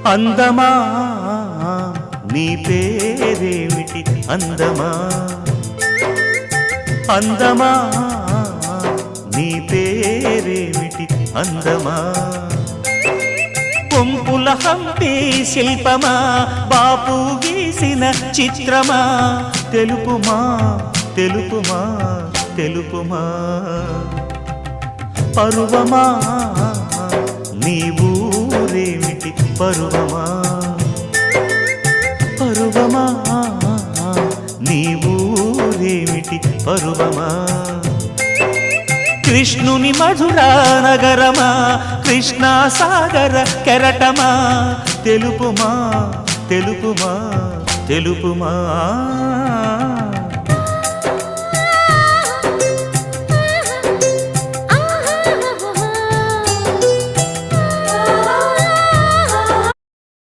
అందమా నీ పేరేమిటి అందమా అందమా నీ పేరేమిటి అందమా కొంపుల హంపి శిల్పమా బాపు గీసిన చిత్రమా తెలుపుమా తెలుపుమా తెలుపుమా పరువమా నీ ఊరేమిటి పరువమా పరువమా నీ ఊరేమిటి పరువమా కృష్ణుని మధురా నగరమా కృష్ణా సాగర కెరటమా తెలుపుమా తెలుపుమా తెలుపుమా